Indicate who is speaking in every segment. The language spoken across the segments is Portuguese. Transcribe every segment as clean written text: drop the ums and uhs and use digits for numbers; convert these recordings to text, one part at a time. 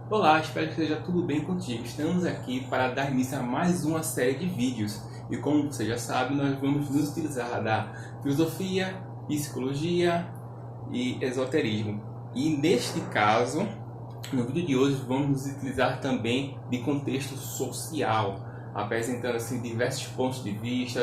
Speaker 1: Olá, espero que esteja tudo bem contigo. Estamos aqui para dar início a mais uma série de vídeos. E como você já sabe, nós vamos nos utilizar da filosofia, psicologia e esoterismo. E neste caso, no vídeo de hoje, vamos nos utilizar também de contexto social, apresentando assim diversos pontos de vista,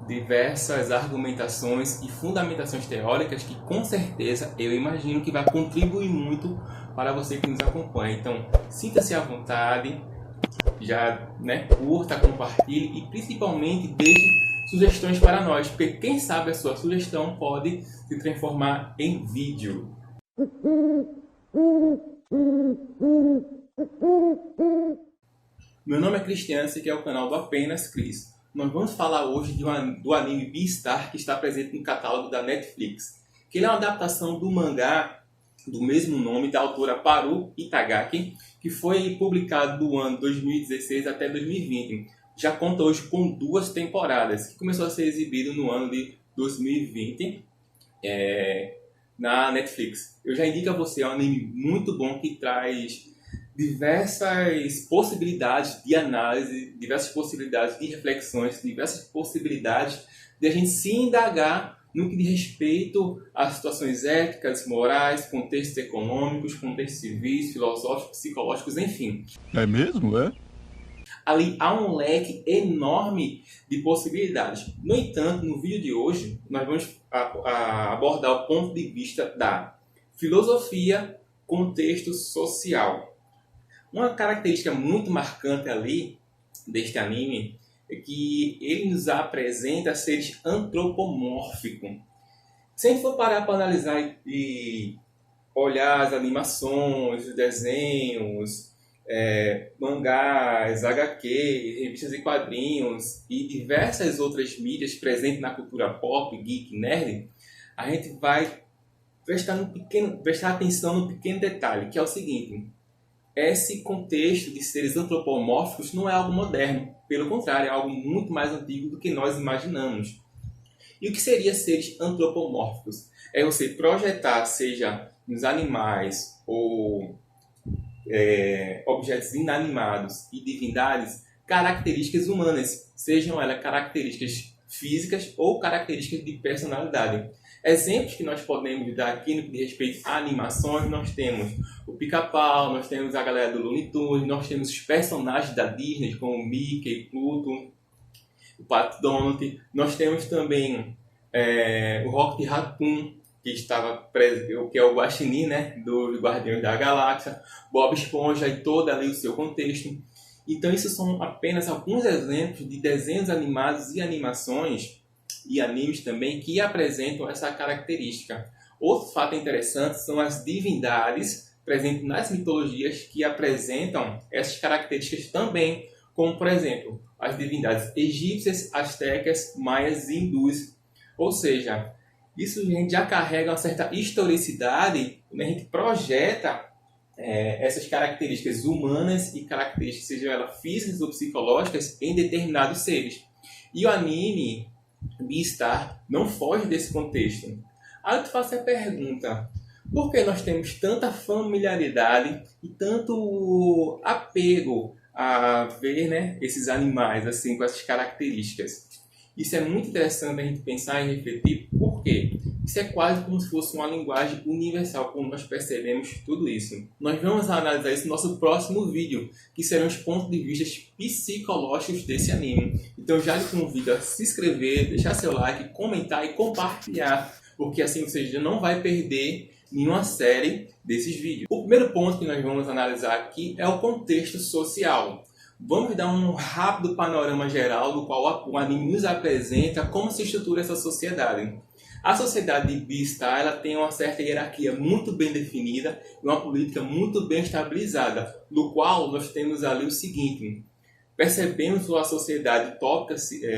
Speaker 1: diversas argumentações e fundamentações teóricas que com certeza eu imagino que vai contribuir muito para você que nos acompanha. Então, sinta-se à vontade, já curta, compartilhe e principalmente deixe sugestões para nós, porque quem sabe a sua sugestão pode se transformar em vídeo. Meu nome é Cristiano, esse aqui é o canal do Apenas Cris. Nós vamos falar hoje do anime Beastar, que está presente no catálogo da Netflix. Que ele é uma adaptação do mangá do mesmo nome, da autora Paru Itagaki, que foi publicado do ano 2016 até 2020. Já conta hoje com 2 temporadas, que começou a ser exibido no ano de 2020 na Netflix. Eu já indico a você, é um anime muito bom que traz diversas possibilidades de análise, diversas possibilidades de reflexões, diversas possibilidades de a gente se indagar no que diz respeito a situações éticas, morais, contextos econômicos, contextos civis, filosóficos, psicológicos, enfim.
Speaker 2: É mesmo, é?
Speaker 1: Ali há um leque enorme de possibilidades. No entanto, no vídeo de hoje, nós vamos abordar o ponto de vista da filosofia, contexto social. Uma característica muito marcante ali deste anime é que ele nos apresenta seres antropomórficos. Se a gente for parar para analisar e olhar as animações, os desenhos, mangás, HQ, revistas e quadrinhos e diversas outras mídias presentes na cultura pop, geek, nerd, a gente vai prestar atenção no pequeno detalhe, que é o seguinte: esse contexto de seres antropomórficos não é algo moderno, pelo contrário, é algo muito mais antigo do que nós imaginamos. E o que seria seres antropomórficos? É você projetar, seja nos animais ou objetos inanimados e divindades, características humanas, sejam elas características físicas ou características de personalidade. Exemplos que nós podemos dar aqui no que diz respeito a animações, nós temos o Pica-Pau, nós temos a galera do Looney Tunes, nós temos os personagens da Disney, como o Mickey, Pluto, o Pato Donald, nós temos também o Rocket Raccoon, que é o Guaxinim, né, dos Guardiões da Galáxia, Bob Esponja e todo ali o seu contexto. Então, isso são apenas alguns exemplos de desenhos animados e animações e animes também que apresentam essa característica. Outro fato interessante são as divindades presentes nas mitologias que apresentam essas características também, como, por exemplo, as divindades egípcias, astecas, maias e hindus. Ou seja, isso a gente já carrega uma certa historicidade quando a gente projeta essas características humanas e características, sejam elas físicas ou psicológicas, em determinados seres. E o anime Beastar não foge desse contexto. Aí eu te faço a pergunta: por que nós temos tanta familiaridade e tanto apego a ver, esses animais assim com essas características? Isso é muito interessante a gente pensar e refletir, por quê? Isso é quase como se fosse uma linguagem universal, como nós percebemos tudo isso. Nós vamos analisar isso no nosso próximo vídeo, que serão os pontos de vista psicológicos desse anime. Então já lhe convido a se inscrever, deixar seu like, comentar e compartilhar, porque assim você já não vai perder nenhuma série desses vídeos. O primeiro ponto que nós vamos analisar aqui é o contexto social. Vamos dar um rápido panorama geral do qual o anime nos apresenta como se estrutura essa sociedade. A sociedade de Beastar, ela tem uma certa hierarquia muito bem definida e uma política muito bem estabilizada, no qual nós temos ali o seguinte: percebemos uma sociedade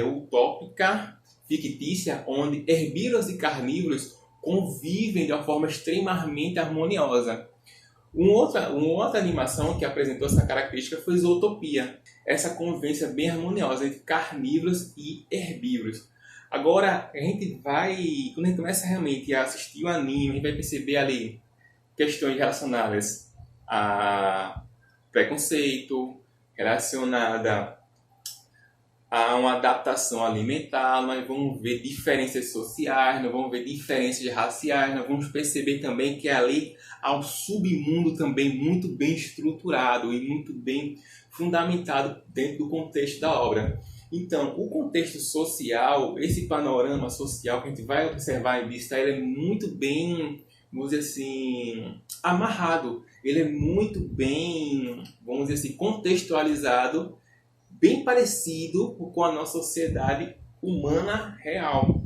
Speaker 1: utópica, fictícia, onde herbívoros e carnívoros convivem de uma forma extremamente harmoniosa. Uma outra animação que apresentou essa característica foi Zootopia, essa convivência bem harmoniosa entre carnívoros e herbívoros. Agora, quando a gente começa realmente a assistir o anime, a gente vai perceber ali questões relacionadas a preconceito, relacionada a uma adaptação alimentar, nós vamos ver diferenças sociais, nós vamos ver diferenças raciais, nós vamos perceber também que ali há um submundo também muito bem estruturado e muito bem fundamentado dentro do contexto da obra. Então, o contexto social, esse panorama social que a gente vai observar em Beastar, ele é muito bem, vamos dizer assim, amarrado. Ele é muito bem, vamos dizer assim, contextualizado, bem parecido com a nossa sociedade humana real.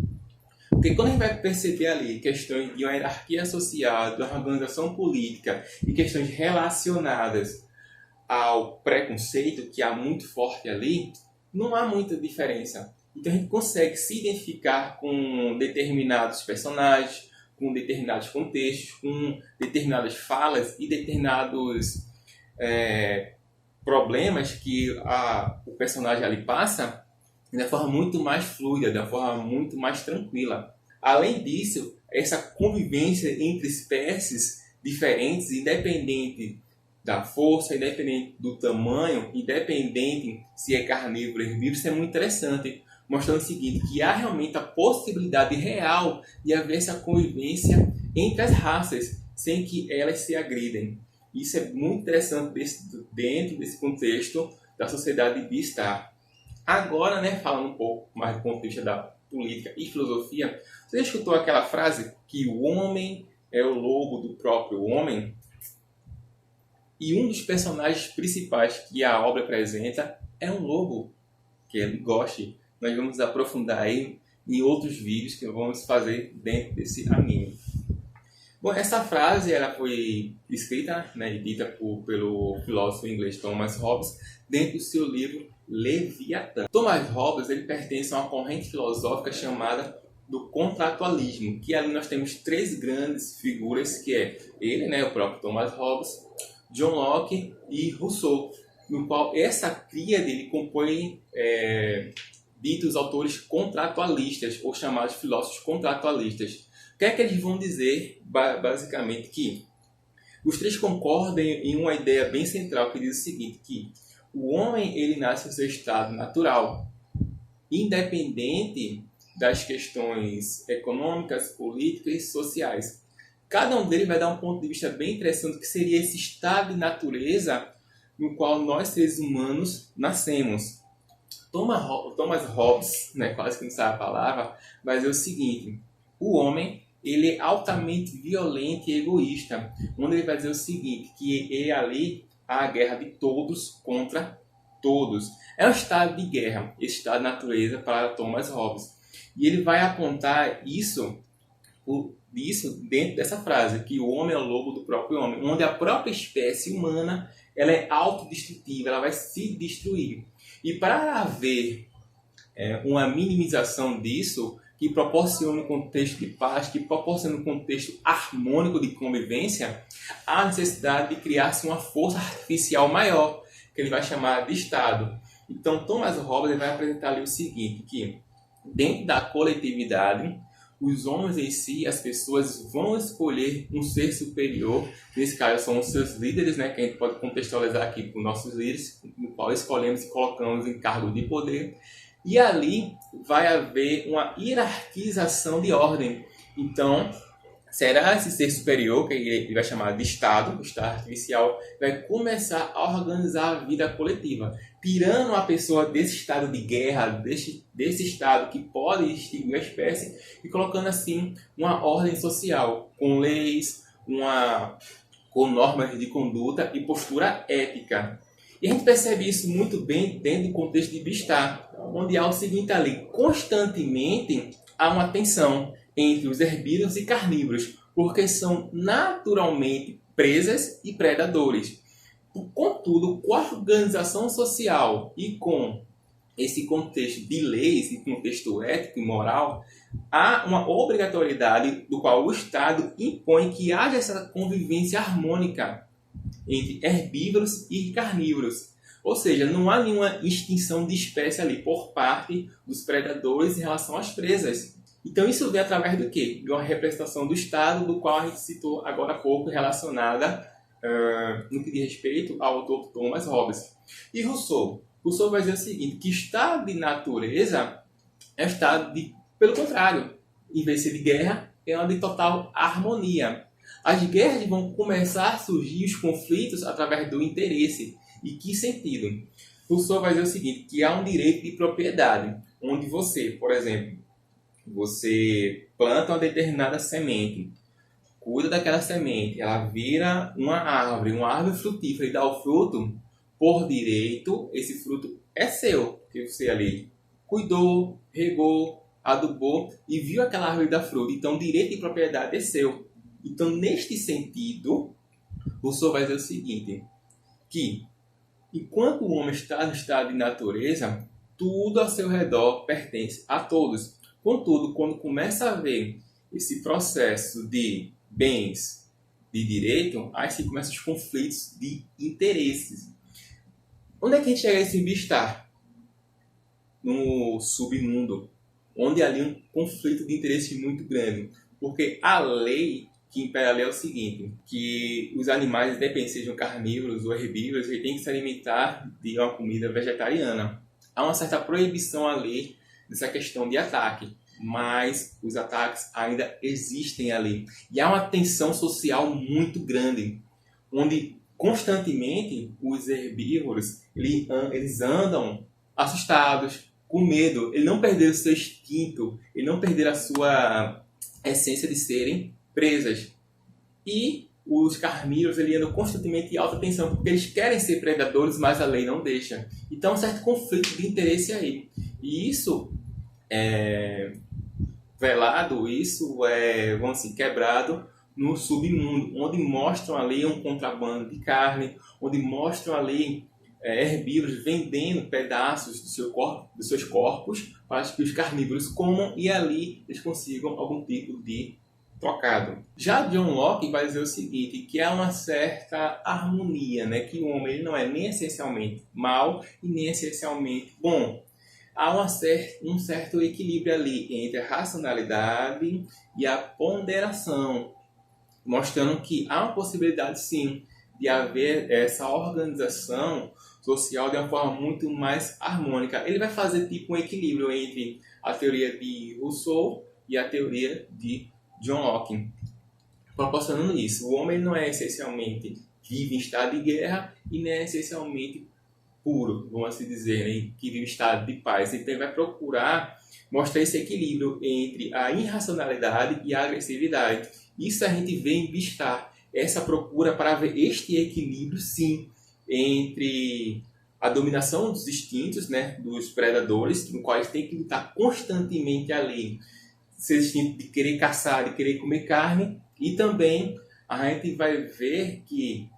Speaker 1: Porque quando a gente vai perceber ali questões de uma hierarquia social, de uma organização política e questões relacionadas ao preconceito, que há muito forte ali, não há muita diferença. Então a gente consegue se identificar com determinados personagens, com determinados contextos, com determinadas falas e determinados problemas que o personagem ali passa de uma forma muito mais fluida, de uma forma muito mais tranquila. Além disso, essa convivência entre espécies diferentes, independente da força, independente do tamanho, independente se é carnívoro ou herbívoro, isso é muito interessante, mostrando o seguinte, que há realmente a possibilidade real de haver essa convivência entre as raças, sem que elas se agridem. Isso é muito interessante dentro desse contexto da sociedade de Beastar. Agora, falando um pouco mais do contexto da política e filosofia, você já escutou aquela frase que o homem é o lobo do próprio homem? E um dos personagens principais que a obra apresenta é um lobo, que ele goste. Nós vamos aprofundar aí em outros vídeos que vamos fazer dentro desse anime. Bom, essa frase ela foi escrita e dita pelo filósofo inglês Thomas Hobbes dentro do seu livro Leviatã. Thomas Hobbes ele pertence a uma corrente filosófica chamada do contratualismo, que ali nós temos três grandes figuras, que é ele, o próprio Thomas Hobbes, John Locke e Rousseau, no qual essa tríade ele compõe ditos autores contratualistas, ou chamados filósofos contratualistas. O que é que eles vão dizer, basicamente? Que os três concordam em uma ideia bem central, que diz o seguinte, que o homem ele nasce no seu estado natural, independente das questões econômicas, políticas e sociais. Cada um deles vai dar um ponto de vista bem interessante, que seria esse estado de natureza no qual nós, seres humanos, nascemos. Thomas Hobbes, quase que não sabe a palavra, vai dizer o seguinte, o homem ele é altamente violento e egoísta, onde ele vai dizer o seguinte, que ali há a guerra de todos contra todos. É um estado de guerra, esse estado de natureza para Thomas Hobbes. E ele vai apontar isso dentro dessa frase, que o homem é o lobo do próprio homem, onde a própria espécie humana ela é autodestrutiva, ela vai se destruir. E para haver uma minimização disso, que proporciona um contexto de paz, que proporciona um contexto harmônico de convivência, há necessidade de criar-se uma força artificial maior, que ele vai chamar de Estado. Então, Thomas Hobbes vai apresentar ali o seguinte, que dentro da coletividade, os homens em si, as pessoas vão escolher um ser superior, nesse caso são os seus líderes, que a gente pode contextualizar aqui por nossos líderes, no qual escolhemos e colocamos em cargo de poder, e ali vai haver uma hierarquização de ordem. Então, será esse ser superior, que ele vai chamar de Estado, o Estado artificial, vai começar a organizar a vida coletiva, tirando a pessoa desse estado de guerra, desse estado que pode extinguir a espécie, e colocando assim uma ordem social, com leis, com normas de conduta e postura ética. E a gente percebe isso muito bem dentro do contexto de Beastar, onde há o seguinte ali, constantemente há uma tensão entre os herbívoros e carnívoros, porque são naturalmente presas e predadores. Contudo, com a organização social e com esse contexto de leis e contexto ético e moral, há uma obrigatoriedade do qual o Estado impõe que haja essa convivência harmônica entre herbívoros e carnívoros. Ou seja, não há nenhuma extinção de espécie ali por parte dos predadores em relação às presas. Então isso vem através do quê? De uma representação do Estado, do qual a gente citou agora há pouco, relacionada no que diz respeito ao autor Thomas Hobbes. E Rousseau? Rousseau vai dizer o seguinte, que estado de natureza é estado de, pelo contrário, em vez de ser de guerra, é uma de total harmonia. As guerras vão começar a surgir, os conflitos, através do interesse. E que sentido? Rousseau vai dizer o seguinte, que há um direito de propriedade, onde você, por exemplo, você planta uma determinada semente, cuida daquela semente, ela vira uma árvore frutífera e dá o fruto, por direito, esse fruto é seu, que você ali cuidou, regou, adubou e viu aquela árvore dar fruto. Então, o direito de propriedade é seu. Então, neste sentido, Rousseau vai dizer o seguinte, que enquanto o homem está no estado de natureza, tudo ao seu redor pertence a todos. Contudo, quando começa a haver esse processo de bens, de direito, aí se começam os conflitos de interesses. Onde é que a gente chega a esse bem-estar? No submundo, onde há ali um conflito de interesses muito grande. Porque a lei que impera ali é o seguinte, que os animais, independente sejam carnívoros ou herbívoros, eles têm que se alimentar de uma comida vegetariana. Há uma certa proibição ali dessa questão de ataque, mas os ataques ainda existem ali. E há uma tensão social muito grande, onde constantemente os herbívoros eles andam assustados, com medo. Eles não perderam o seu instinto, eles não perderam a sua essência de serem presas. E os carnívoros eles andam constantemente em alta tensão, porque eles querem ser predadores, mas a lei não deixa. Então, um certo conflito de interesse aí. E isso é velado, isso é, vamos assim, quebrado no submundo, onde mostram ali um contrabando de carne, onde mostram ali herbívoros vendendo pedaços dos seus corpos para que os carnívoros comam e ali eles consigam algum tipo de trocado. Já John Locke vai dizer o seguinte, que há uma certa harmonia, né? Que o homem ele não é nem essencialmente mau e nem essencialmente bom. Há um certo equilíbrio ali entre a racionalidade e a ponderação, mostrando que há uma possibilidade, sim, de haver essa organização social de uma forma muito mais harmônica. Ele vai fazer tipo um equilíbrio entre a teoria de Rousseau e a teoria de John Locke, proporcionando isso. O homem não é essencialmente vive em estado de guerra e nem é essencialmente puro, vamos assim dizer, né? Que vive em estado de paz. Então ele vai procurar mostrar esse equilíbrio entre a irracionalidade e a agressividade. Isso a gente vê em Bem-Estar, essa procura para ver este equilíbrio, sim, entre a dominação dos instintos, né, dos predadores, no qual eles têm que lutar constantemente ali, esse instinto de querer caçar, de querer comer carne, e também a gente vai ver que,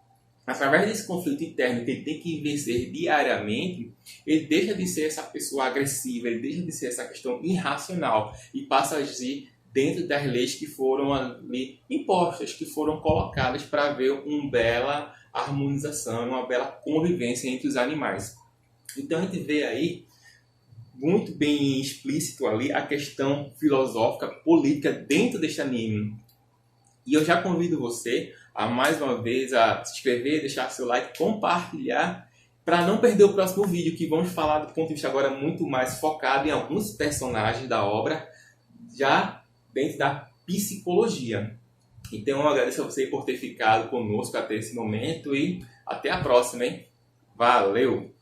Speaker 1: através desse conflito interno que ele tem que vencer diariamente, ele deixa de ser essa pessoa agressiva, ele deixa de ser essa questão irracional e passa a agir dentro das leis que foram ali impostas, que foram colocadas para ver uma bela harmonização, uma bela convivência entre os animais. Então a gente vê aí muito bem explícito ali a questão filosófica, política dentro deste anime. E eu já convido você a mais uma vez a se inscrever, deixar seu like, compartilhar, para não perder o próximo vídeo, que vamos falar do ponto de vista agora muito mais focado em alguns personagens da obra, já dentro da psicologia. Então eu agradeço a você por ter ficado conosco até esse momento e até a próxima, hein? Valeu!